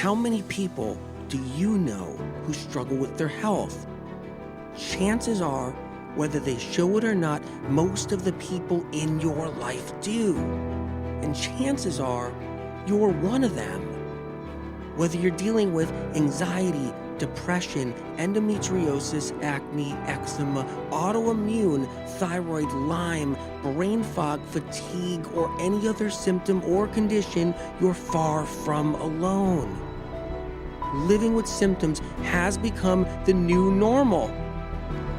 How many people do you know who struggle with their health? Chances are, whether they show it or not, most of the people in your life do. And chances are, you're one of them. Whether you're dealing with anxiety, depression, endometriosis, acne, eczema, autoimmune, thyroid, Lyme, brain fog, fatigue, or any other symptom or condition, you're far from alone. Living with symptoms has become the new normal.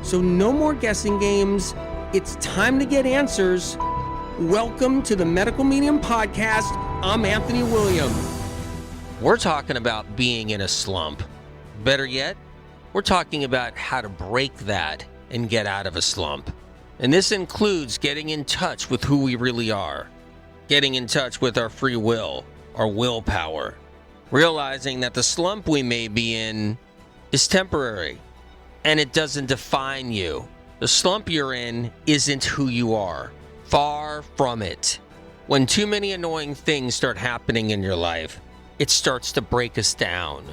So no more guessing games. It's time to get answers. Welcome to the Medical Medium Podcast. I'm Anthony William. We're talking about being in a slump. Better yet, we're talking about how to break that and get out of a slump. And this includes getting in touch with who we really are, getting in touch with our free will, our willpower, realizing that the slump we may be in is temporary and it doesn't define you. The slump you're in isn't who you are. Far from it. When too many annoying things start happening in your life, it starts to break us down.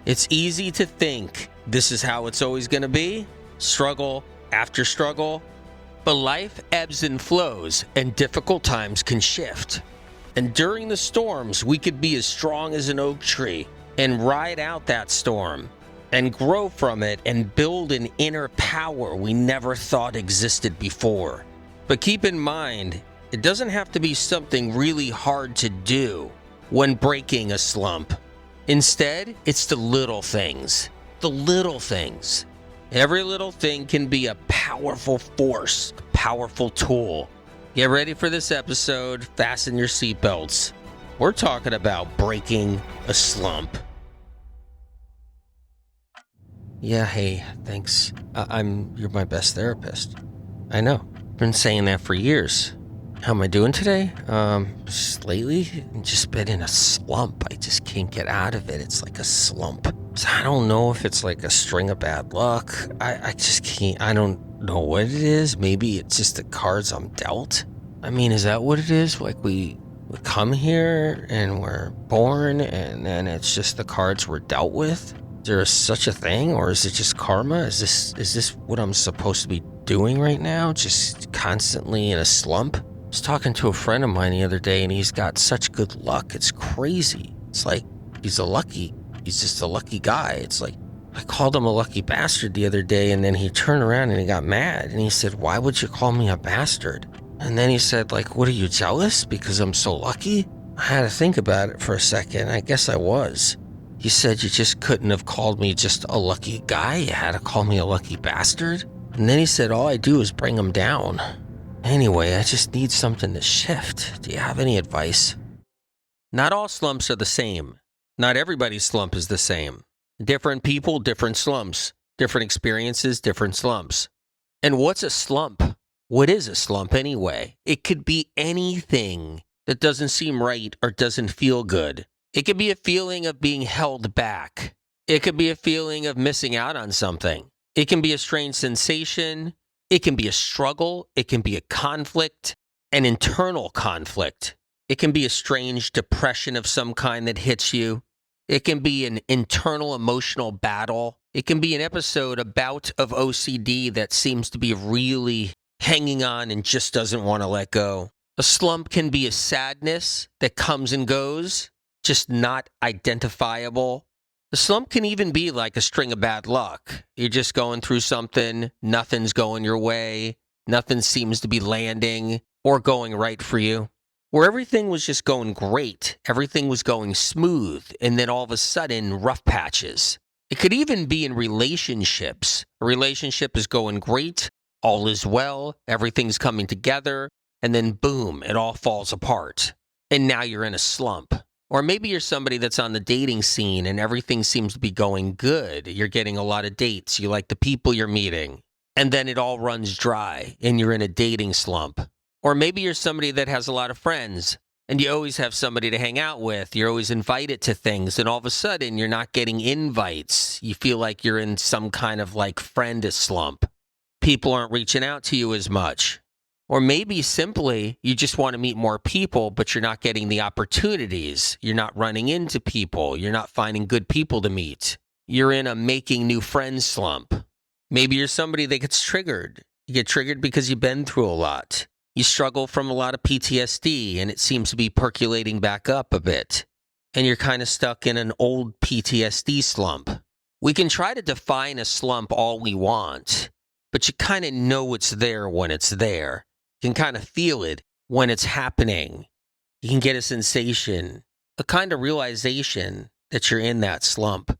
It's easy to think this is how it's always going to be, struggle after struggle, but life ebbs and flows and difficult times can shift. And during the storms, we could be as strong as an oak tree and ride out that storm and grow from it and build an inner power we never thought existed before. But keep in mind, it doesn't have to be something really hard to do when breaking a slump. Instead, it's the little things. The little things. Every little thing can be a powerful force, a powerful tool. Get ready for this episode. Fasten your seatbelts. We're talking about breaking a slump. Yeah, hey, thanks. You're my best therapist. I know. Been saying that for years. How am I doing today? Just lately, I've just been in a slump. I just can't get out of it. It's like a slump. So I don't know if it's like a string of bad luck. I just can't. I don't know what it is. Maybe it's just the cards I'm dealt. I mean, is that what it is? Like we come here and we're born and then it's just the cards we're dealt with? Is there such a thing, or is it just karma? Is this what I'm supposed to be doing right now? Just constantly in a slump? I was talking to a friend of mine the other day and he's got such good luck. It's crazy. It's like he's just a lucky guy. It's like I called him a lucky bastard the other day and then he turned around and he got mad and he said, "Why would you call me a bastard?" And then he said, like, "What, are you jealous because I'm so lucky?" I had to think about it for a second. I guess I was. He said, "You just couldn't have called me just a lucky guy. You had to call me a lucky bastard." And then he said, "All I do is bring him down." Anyway, I just need something to shift. Do you have any advice? Not all slumps are the same. Not everybody's slump is the same. Different people, different slumps. Different experiences, different slumps. And what's a slump? What is a slump anyway? It could be anything that doesn't seem right or doesn't feel good. It could be a feeling of being held back. It could be a feeling of missing out on something. It can be a strange sensation. It can be a struggle. It can be a conflict, an internal conflict. It can be a strange depression of some kind that hits you. It can be an internal emotional battle. It can be an episode, a bout of OCD that seems to be really hanging on and just doesn't want to let go. A slump can be a sadness that comes and goes, just not identifiable. The slump can even be like a string of bad luck. You're just going through something, nothing's going your way, nothing seems to be landing or going right for you. Where everything was just going great, everything was going smooth, and then all of a sudden, rough patches. It could even be in relationships. A relationship is going great, all is well, everything's coming together, and then boom, it all falls apart. And now you're in a slump. Or maybe you're somebody that's on the dating scene and everything seems to be going good. You're getting a lot of dates. You like the people you're meeting. And then it all runs dry and you're in a dating slump. Or maybe you're somebody that has a lot of friends and you always have somebody to hang out with. You're always invited to things and all of a sudden you're not getting invites. You feel like you're in some kind of like friend slump. People aren't reaching out to you as much. Or maybe simply you just want to meet more people, but you're not getting the opportunities. You're not running into people. You're not finding good people to meet. You're in a making new friends slump. Maybe you're somebody that gets triggered. You get triggered because you've been through a lot. You struggle from a lot of PTSD, and it seems to be percolating back up a bit. And you're kind of stuck in an old PTSD slump. We can try to define a slump all we want, but you kind of know it's there when it's there. You can kind of feel it when it's happening. You can get a sensation, a kind of realization that you're in that slump.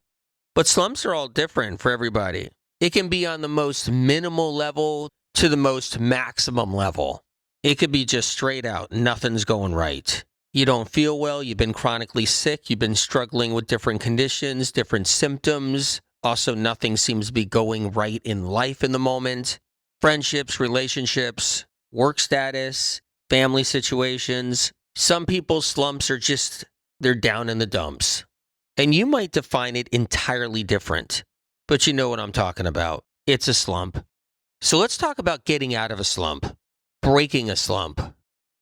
But slumps are all different for everybody. It can be on the most minimal level to the most maximum level. It could be just straight out, nothing's going right. You don't feel well, you've been chronically sick, you've been struggling with different conditions, different symptoms. Also, nothing seems to be going right in life in the moment. Friendships, relationships, work status, family situations. Some people's slumps are just, they're down in the dumps. And you might define it entirely different, but you know what I'm talking about. It's a slump. So let's talk about getting out of a slump, breaking a slump.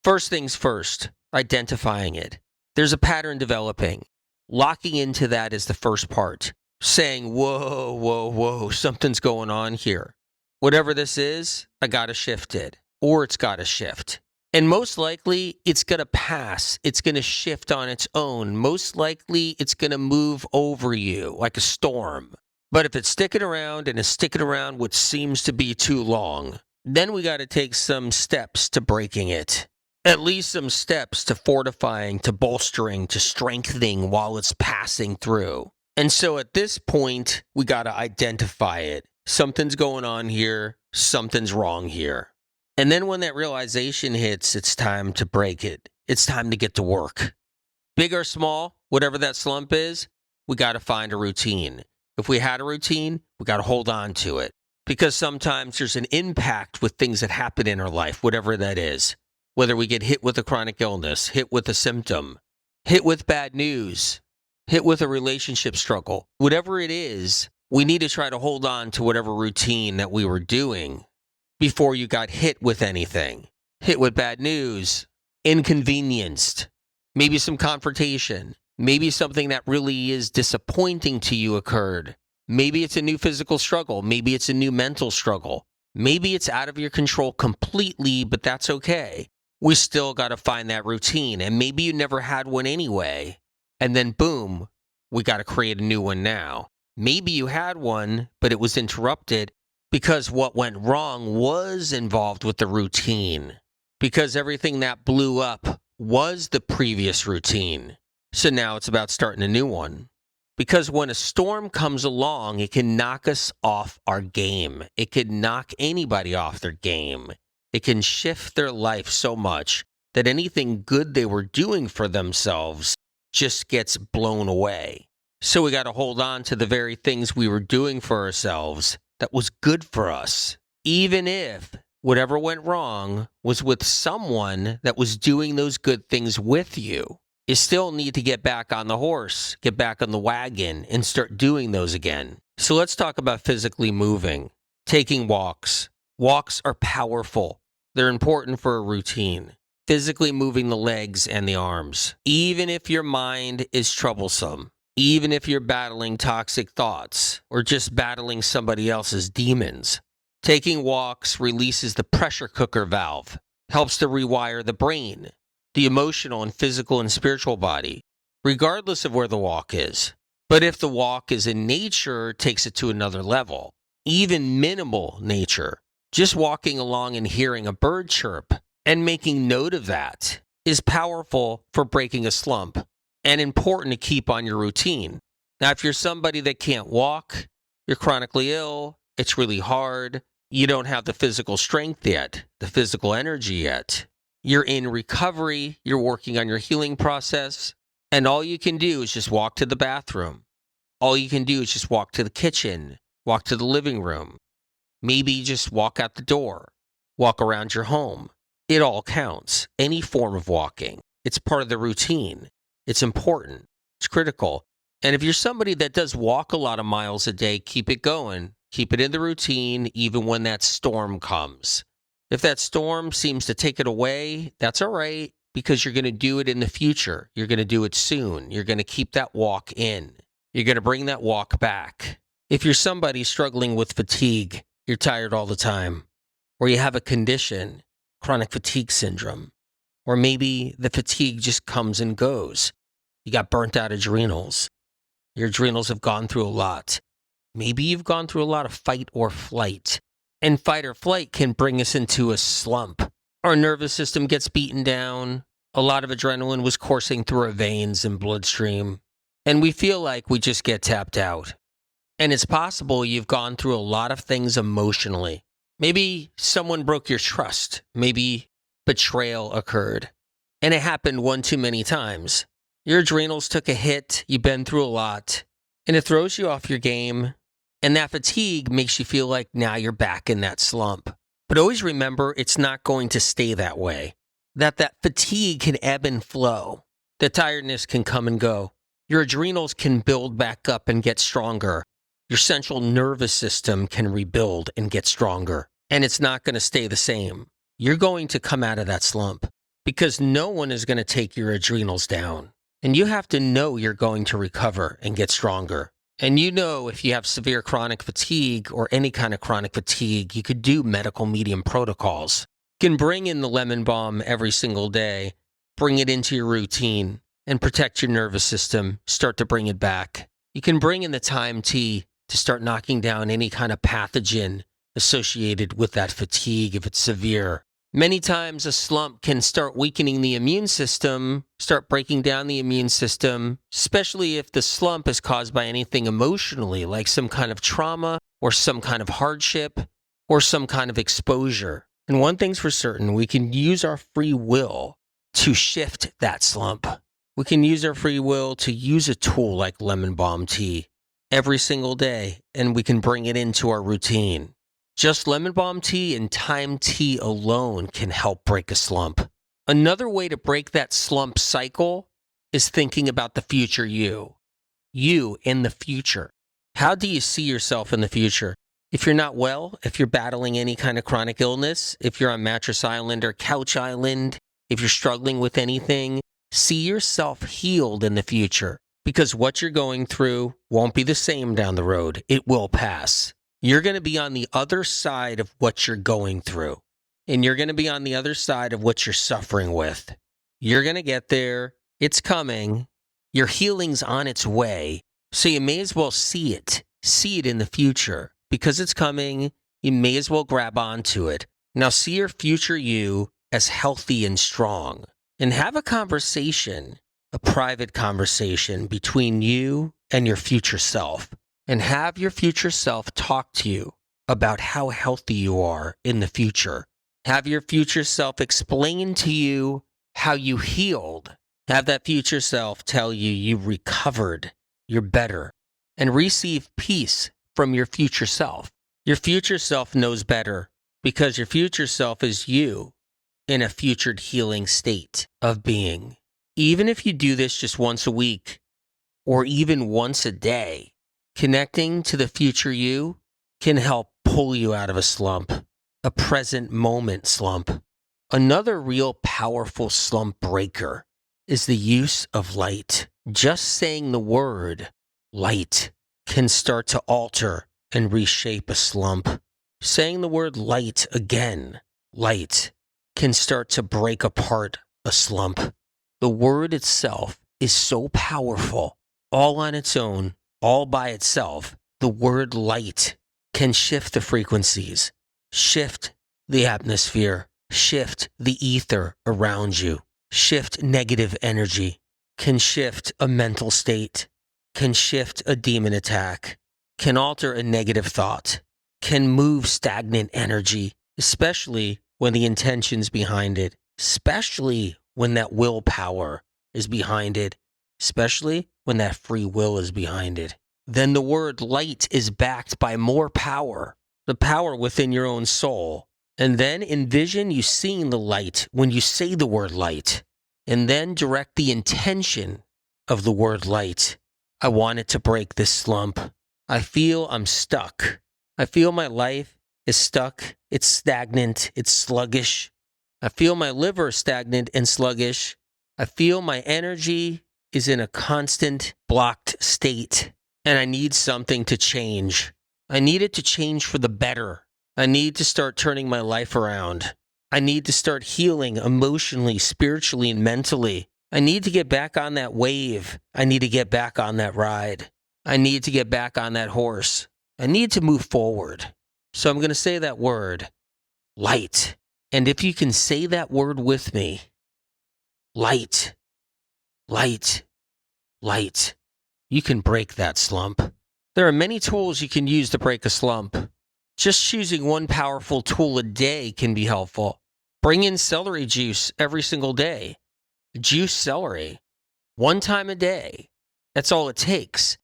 First things first, identifying it. There's a pattern developing. Locking into that is the first part. Saying, whoa, something's going on here. Whatever this is, I gotta shift it, or it's gotta shift. And most likely, it's going to pass. It's going to shift on its own. Most likely, it's going to move over you like a storm. But if it's sticking around and is sticking around what seems to be too long, then we got to take some steps to breaking it. At least some steps to fortifying, to bolstering, to strengthening while it's passing through. And so at this point, we got to identify it. Something's going on here. Something's wrong here. And then when that realization hits, it's time to break it. It's time to get to work. Big or small, whatever that slump is, we got to find a routine. If we had a routine, we got to hold on to it. Because sometimes there's an impact with things that happen in our life, whatever that is. Whether we get hit with a chronic illness, hit with a symptom, hit with bad news, hit with a relationship struggle. Whatever it is, we need to try to hold on to whatever routine that we were doing before you got hit with anything. Hit with bad news, inconvenienced, maybe some confrontation, maybe something that really is disappointing to you occurred. Maybe it's a new physical struggle, maybe it's a new mental struggle. Maybe it's out of your control completely, but that's okay. We still got to find that routine, and maybe you never had one anyway. And then boom, we got to create a new one now. Maybe you had one, but it was interrupted because what went wrong was involved with the routine. Because everything that blew up was the previous routine. So now it's about starting a new one. Because when a storm comes along, it can knock us off our game. It can knock anybody off their game. It can shift their life so much that anything good they were doing for themselves just gets blown away. So we got to hold on to the very things we were doing for ourselves that was good for us, even if whatever went wrong was with someone that was doing those good things with you. You still need to get back on the horse, get back on the wagon, and start doing those again. So let's talk about physically moving, taking walks. Walks are powerful. They're important for a routine. Physically moving the legs and the arms. Even if your mind is troublesome, even if you're battling toxic thoughts or just battling somebody else's demons, taking walks releases the pressure cooker valve, helps to rewire the brain, the emotional and physical and spiritual body, regardless of where the walk is. But if the walk is in nature, it takes it to another level. Even minimal nature, just walking along and hearing a bird chirp and making note of that is powerful for breaking a slump and important to keep on your routine. Now, if you're somebody that can't walk, you're chronically ill, it's really hard, you don't have the physical strength yet, the physical energy yet, you're in recovery, you're working on your healing process, and all you can do is just walk to the bathroom. All you can do is just walk to the kitchen, walk to the living room, maybe just walk out the door, walk around your home. It all counts. Any form of walking. It's part of the routine. It's important. It's critical. And if you're somebody that does walk a lot of miles a day, keep it going. Keep it in the routine even when that storm comes. If that storm seems to take it away, that's all right, because you're going to do it in the future. You're going to do it soon. You're going to keep that walk in. You're going to bring that walk back. If you're somebody struggling with fatigue, you're tired all the time, or you have a condition, chronic fatigue syndrome, or maybe the fatigue just comes and goes. You got burnt out adrenals. Your adrenals have gone through a lot. Maybe you've gone through a lot of fight or flight. And fight or flight can bring us into a slump. Our nervous system gets beaten down. A lot of adrenaline was coursing through our veins and bloodstream. And we feel like we just get tapped out. And it's possible you've gone through a lot of things emotionally. Maybe someone broke your trust. Maybe betrayal occurred. And it happened one too many times. Your adrenals took a hit. You've been through a lot. And it throws you off your game. And that fatigue makes you feel like now you're back in that slump. But always remember, it's not going to stay that way. That fatigue can ebb and flow. The tiredness can come and go. Your adrenals can build back up and get stronger. Your central nervous system can rebuild and get stronger. And it's not going to stay the same. You're going to come out of that slump because no one is going to take your adrenals down. And you have to know you're going to recover and get stronger. And you know, if you have severe chronic fatigue or any kind of chronic fatigue, you could do medical medium protocols. You can bring in the lemon balm every single day, bring it into your routine, and protect your nervous system, start to bring it back. You can bring in the thyme tea to start knocking down any kind of pathogen associated with that fatigue if it's severe. Many times a slump can start weakening the immune system, start breaking down the immune system, especially if the slump is caused by anything emotionally, like some kind of trauma or some kind of hardship or some kind of exposure. And one thing's for certain, we can use our free will to shift that slump. We can use our free will to use a tool like lemon balm tea every single day, and we can bring it into our routine. Just lemon balm tea and thyme tea alone can help break a slump. Another way to break that slump cycle is thinking about the future you. You in the future. How do you see yourself in the future? If you're not well, if you're battling any kind of chronic illness, if you're on Mattress Island or Couch Island, if you're struggling with anything, see yourself healed in the future. Because what you're going through won't be the same down the road. It will pass. You're going to be on the other side of what you're going through. And you're going to be on the other side of what you're suffering with. You're going to get there. It's coming. Your healing's on its way. So you may as well see it. See it in the future. Because it's coming, you may as well grab onto it. Now see your future you as healthy and strong. And have a conversation, a private conversation between you and your future self. And have your future self talk to you about how healthy you are in the future. Have your future self explain to you how you healed. Have that future self tell you you recovered, you're better, and receive peace from your future self. Your future self knows better because your future self is you in a future healing state of being. Even if you do this just once a week or even once a day, connecting to the future you can help pull you out of a slump, a present moment slump. Another real powerful slump breaker is the use of light. Just saying the word light can start to alter and reshape a slump. Saying the word light again, light, can start to break apart a slump. The word itself is so powerful, all on its own, all by itself. The word light can shift the frequencies, shift the atmosphere, shift the ether around you, shift negative energy, can shift a mental state, can shift a demon attack, can alter a negative thought, can move stagnant energy, especially when the intention's behind it, especially when that willpower is behind it, especially when that free will is behind it. Then the word light is backed by more power, the power within your own soul. And then envision you seeing the light when you say the word light, and then direct the intention of the word light. I want it to break this slump. I feel I'm stuck. I feel my life is stuck, it's stagnant, it's sluggish. I feel my liver stagnant and sluggish. I feel my energy is in a constant blocked state, and I need something to change. I need it to change for the better. I need to start turning my life around. I need to start healing emotionally, spiritually, and mentally. I need to get back on that wave. I need to get back on that ride. I need to get back on that horse. I need to move forward. So I'm going to say that word, light. And if you can say that word with me, light, light, light, you can break that slump. There are many tools you can use to break a slump. Just choosing one powerful tool a day can be helpful. Bring in celery juice every single day. Juice celery, one time a day. That's all it takes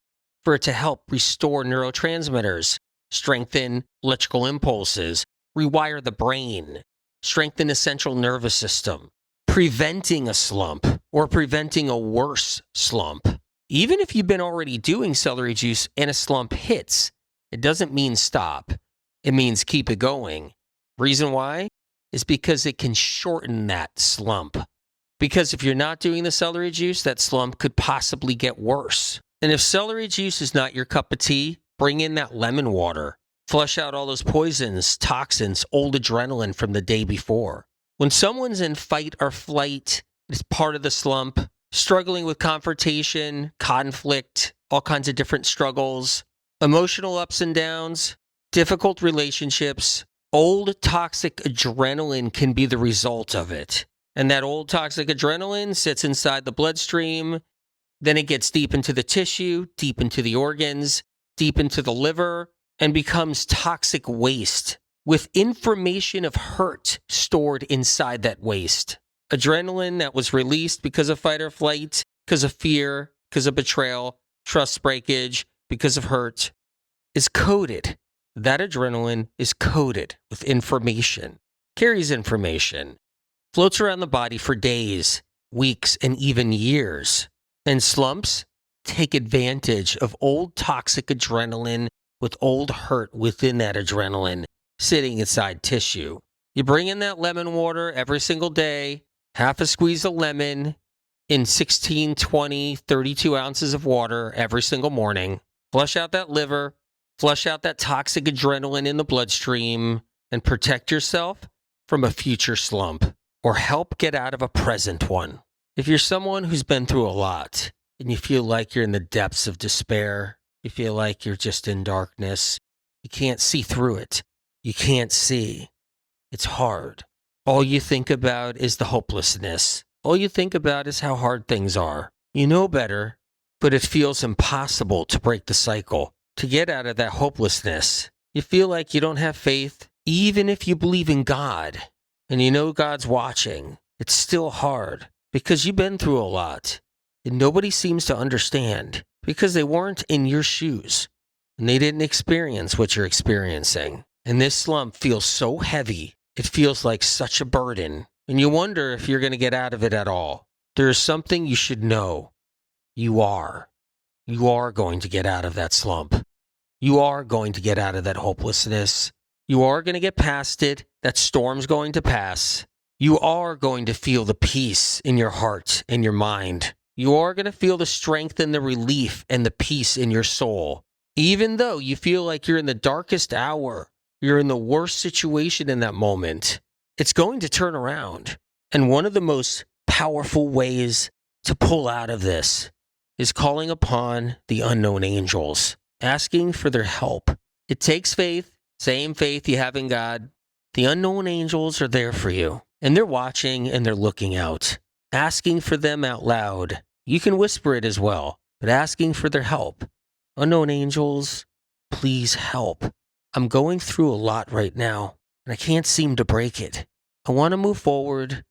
for it to help restore neurotransmitters, strengthen electrical impulses, rewire the brain, strengthen the central nervous system, preventing a slump or preventing a worse slump. Even if you've been already doing celery juice and a slump hits, it doesn't mean stop. It means keep it going. Reason why is because it can shorten that slump. Because if you're not doing the celery juice, that slump could possibly get worse. And if celery juice is not your cup of tea, bring in that lemon water. Flush out all those poisons, toxins, old adrenaline from the day before. When someone's in fight or flight, it's part of the slump, struggling with confrontation, conflict, all kinds of different struggles, emotional ups and downs, difficult relationships, old toxic adrenaline can be the result of it. And that old toxic adrenaline sits inside the bloodstream. Then it gets deep into the tissue, deep into the organs, deep into the liver, and becomes toxic waste with information of hurt stored inside that waste. Adrenaline that was released because of fight or flight, because of fear, because of betrayal, trust breakage, because of hurt, is coded. That adrenaline is coded with information, carries information, floats around the body for days, weeks, and even years. And slumps take advantage of old toxic adrenaline with old hurt within that adrenaline sitting inside tissue. You bring in that lemon water every single day, half a squeeze of lemon in 16, 20, 32 ounces of water every single morning. Flush out that liver, flush out that toxic adrenaline in the bloodstream, and protect yourself from a future slump, or help get out of a present one. If you're someone who's been through a lot and you feel like you're in the depths of despair, you feel like you're just in darkness, you can't see through it, you can't see, it's hard. All you think about is the hopelessness. All you think about is how hard things are. You know better, but it feels impossible to break the cycle, to get out of that hopelessness. You feel like you don't have faith, even if you believe in God. And you know God's watching. It's still hard because you've been through a lot. And nobody seems to understand because they weren't in your shoes. And they didn't experience what you're experiencing. And this slump feels so heavy. It feels like such a burden. And you wonder if you're going to get out of it at all. There is something you should know. You are. You are going to get out of that slump. You are going to get out of that hopelessness. You are going to get past it. That storm's going to pass. You are going to feel the peace in your heart and your mind. You are going to feel the strength and the relief and the peace in your soul. Even though you feel like you're in the darkest hour, you're in the worst situation in that moment, it's going to turn around. And one of the most powerful ways to pull out of this is calling upon the unknown angels, asking for their help. It takes faith, same faith you have in God. The unknown angels are there for you, and they're watching and they're looking out, asking for them out loud. You can whisper it as well, but asking for their help. Unknown angels, please help. I'm going through a lot right now, and I can't seem to break it. I want to move forward.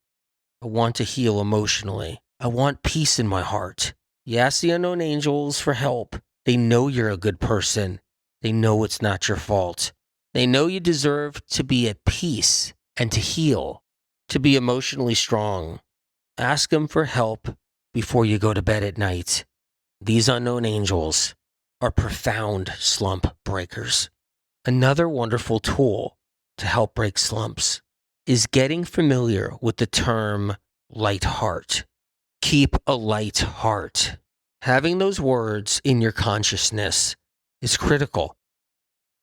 I want to heal emotionally. I want peace in my heart. You ask the unknown angels for help. They know you're a good person. They know it's not your fault. They know you deserve to be at peace and to heal, to be emotionally strong. Ask them for help before you go to bed at night. These unknown angels are profound slump breakers. Another wonderful tool to help break slumps is getting familiar with the term light heart. Keep a light heart. Having those words in your consciousness is critical.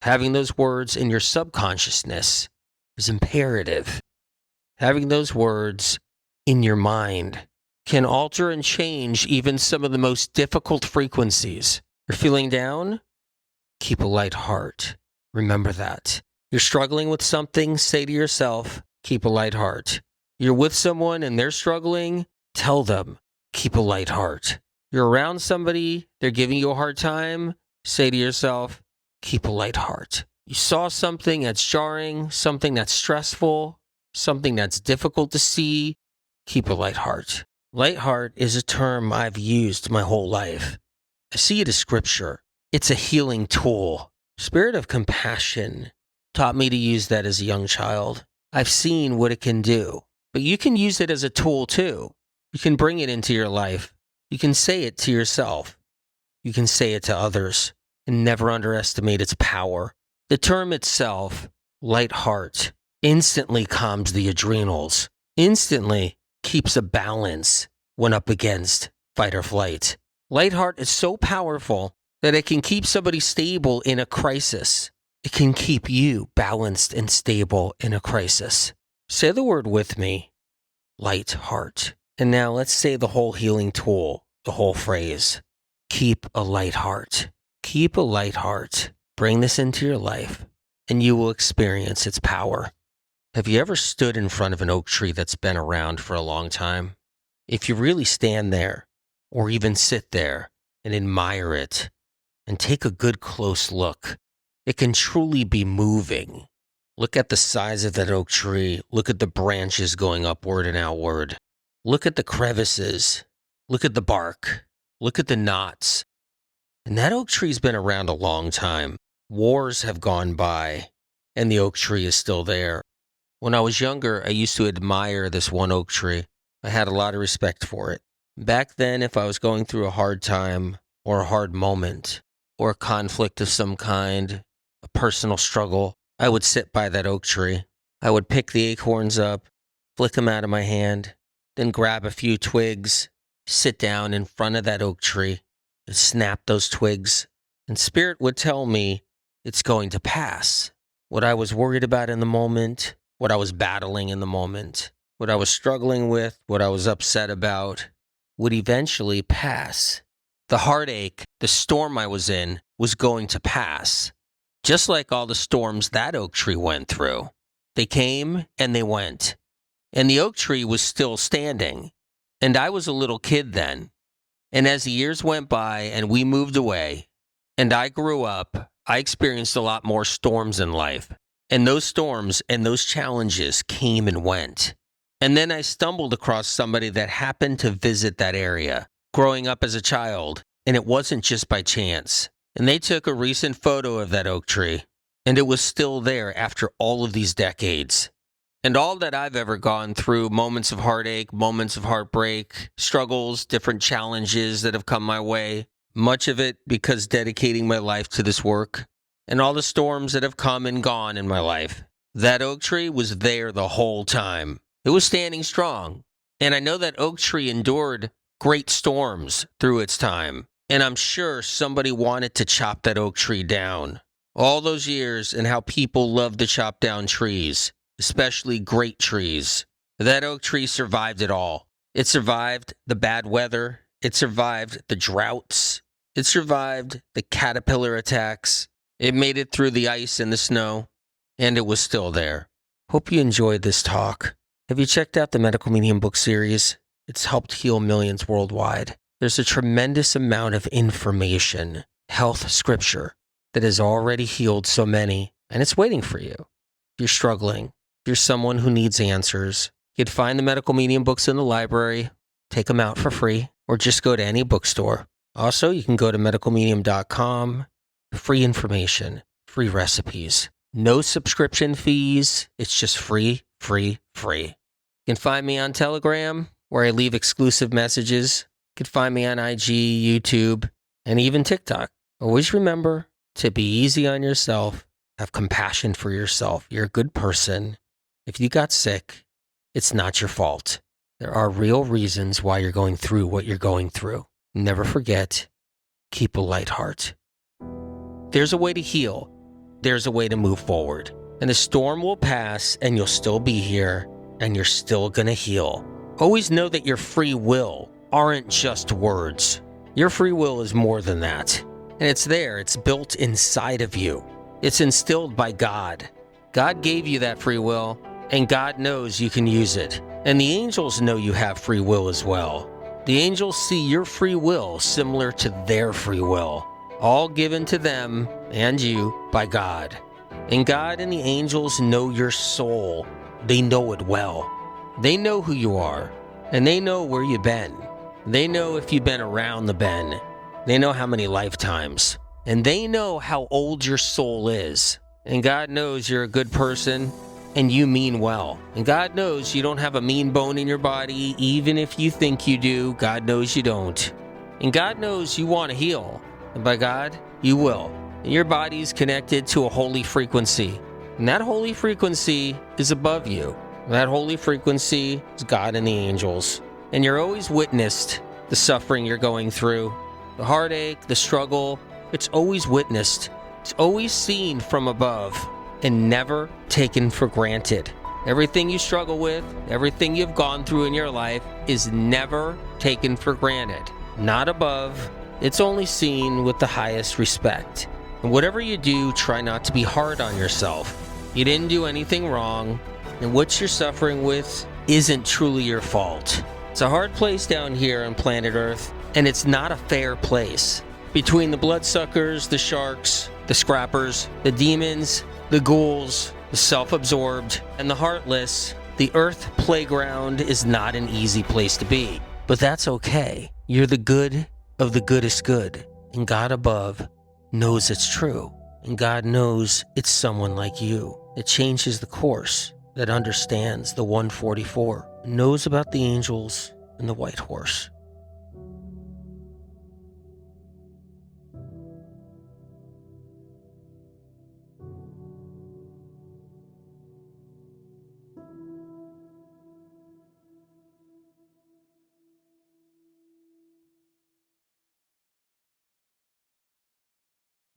Having those words in your subconsciousness is imperative. Having those words in your mind can alter and change even some of the most difficult frequencies. You're feeling down? Keep a light heart. Remember that. You're struggling with something? Say to yourself, keep a light heart. You're with someone and they're struggling? Tell them, keep a light heart. You're around somebody, they're giving you a hard time? Say to yourself, keep a light heart. You saw something that's jarring, something that's stressful, something that's difficult to see? Keep a light heart. Light heart is a term I've used my whole life. I see it as scripture. It's a healing tool. Spirit of compassion taught me to use that as a young child. I've seen what it can do, but you can use it as a tool too. You can bring it into your life. You can say it to yourself. You can say it to others, and never underestimate its power. The term itself, light heart, instantly calms the adrenals, instantly keeps a balance when up against fight or flight. Light heart is so powerful that it can keep somebody stable in a crisis. It can keep you balanced and stable in a crisis. Say the word with me, light heart. And now let's say the whole healing tool, the whole phrase. Keep a light heart. Keep a light heart. Bring this into your life, and you will experience its power. Have you ever stood in front of an oak tree that's been around for a long time? If you really stand there, or even sit there and admire it, and take a good close look, it can truly be moving. Look at the size of that oak tree. Look at the branches going upward and outward. Look at the crevices. Look at the bark. Look at the knots. And that oak tree's been around a long time. Wars have gone by, and the oak tree is still there. When I was younger, I used to admire this one oak tree. I had a lot of respect for it. Back then, if I was going through a hard time, or a hard moment, or a conflict of some kind, a personal struggle, I would sit by that oak tree. I would pick the acorns up, flick them out of my hand, then grab a few twigs, sit down in front of that oak tree, and snap those twigs. And Spirit would tell me it's going to pass. What I was worried about in the moment, what I was battling in the moment, what I was struggling with, what I was upset about, would eventually pass. The heartache, the storm I was in, was going to pass. Just like all the storms that oak tree went through. They came and they went. And the oak tree was still standing. And I was a little kid then. And as the years went by and we moved away, and I grew up, I experienced a lot more storms in life. And those storms and those challenges came and went. And then I stumbled across somebody that happened to visit that area growing up as a child. And it wasn't just by chance. And they took a recent photo of that oak tree. And it was still there after all of these decades. And all that I've ever gone through, moments of heartache, moments of heartbreak, struggles, different challenges that have come my way, much of it because dedicating my life to this work, and all the storms that have come and gone in my life. That oak tree was there the whole time. It was standing strong. And I know that oak tree endured great storms through its time. And I'm sure somebody wanted to chop that oak tree down. All those years and how people love to chop down trees, especially great trees. That oak tree survived it all. It survived the bad weather. It survived the droughts. It survived the caterpillar attacks. It made it through the ice and the snow. And it was still there. Hope you enjoyed this talk. Have you checked out the Medical Medium book series? It's helped heal millions worldwide. There's a tremendous amount of information, health scripture, that has already healed so many, and it's waiting for you. If you're struggling, if you're someone who needs answers, you can find the Medical Medium books in the library, take them out for free, or just go to any bookstore. Also, you can go to medicalmedium.com, free information, free recipes, no subscription fees. It's just free. You can find me on Telegram, where I leave exclusive messages. You can find me on IG, YouTube, and even TikTok. Always remember to be easy on yourself Have compassion for yourself. You're a good person. If you got sick, it's not your fault. There are real reasons why you're going through what you're going through. Never forget, keep a light heart. There's a way to heal. There's a way to move forward. And the storm will pass and you'll still be here and you're still gonna heal. Always know that your free will aren't just words. Your free will is more than that. And it's there, it's built inside of you. It's instilled by God. God gave you that free will, and God knows you can use it. And the angels know you have free will as well. The angels see your free will similar to their free will, all given to them and you by God. And God and the angels know your soul. They know it well. They know who you are, and they know where you've been. They know if you've been around the bend. They know how many lifetimes. And they know how old your soul is. And God knows you're a good person and you mean well. And God knows you don't have a mean bone in your body, even if you think you do. God knows you don't. And God knows you want to heal. And by God, you will. And your body's connected to a holy frequency. And that holy frequency is above you. That holy frequency is God and the angels. And you're always witnessed the suffering you're going through, the heartache, the struggle. It's always witnessed. It's always seen from above and never taken for granted. Everything you struggle with, everything you've gone through in your life is never taken for granted. Not above. It's only seen with the highest respect. And whatever you do, try not to be hard on yourself. You didn't do anything wrong, and what you're suffering with isn't truly your fault. It's a hard place down here on planet Earth, and it's not a fair place. Between the bloodsuckers, the sharks, the scrappers, the demons, the ghouls, the self-absorbed, and the heartless, the Earth playground is not an easy place to be. But that's okay. You're the good of the goodest good, and God above knows it's true. And God knows it's someone like you that changes the course, that understands the 144, knows about the angels and the white horse.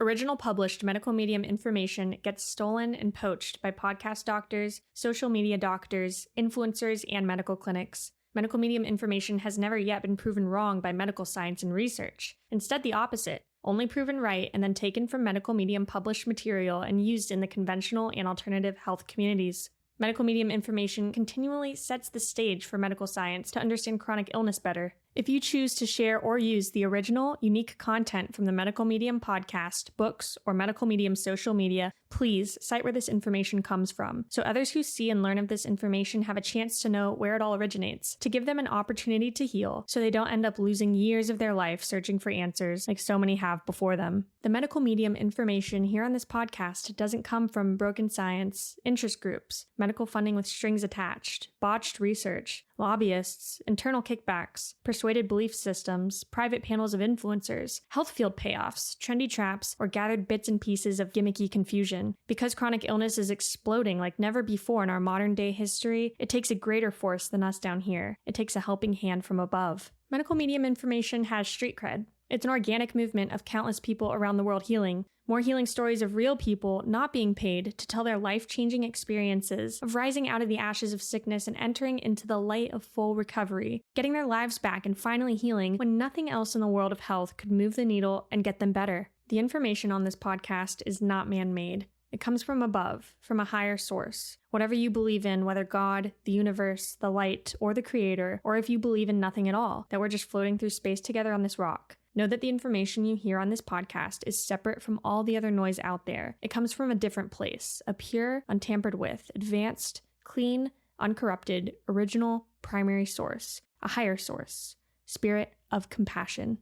Original published medical medium information gets stolen and poached by podcast doctors, social media doctors, influencers, and medical clinics. Medical medium information has never yet been proven wrong by medical science and research. Instead, the opposite, only proven right and then taken from medical medium published material and used in the conventional and alternative health communities. Medical medium information continually sets the stage for medical science to understand chronic illness better. If you choose to share or use the original, unique content from the Medical Medium podcast, books, or Medical Medium social media, please cite where this information comes from, so others who see and learn of this information have a chance to know where it all originates, to give them an opportunity to heal, so they don't end up losing years of their life searching for answers like so many have before them. The Medical Medium information here on this podcast doesn't come from broken science, interest groups, medical funding with strings attached, botched research, lobbyists, internal kickbacks, persuaded belief systems, private panels of influencers, health field payoffs, trendy traps, or gathered bits and pieces of gimmicky confusion. Because chronic illness is exploding like never before in our modern day history, it takes a greater force than us down here. It takes a helping hand from above. Medical medium information has street cred. It's an organic movement of countless people around the world healing. More healing stories of real people not being paid to tell their life-changing experiences of rising out of the ashes of sickness and entering into the light of full recovery, getting their lives back and finally healing when nothing else in the world of health could move the needle and get them better. The information on this podcast is not man-made. It comes from above, from a higher source. Whatever you believe in, whether God, the universe, the light, or the creator, or if you believe in nothing at all, that we're just floating through space together on this rock. Know that the information you hear on this podcast is separate from all the other noise out there. It comes from a different place, a pure, untampered with, advanced, clean, uncorrupted, original, primary source, a higher source, spirit of compassion.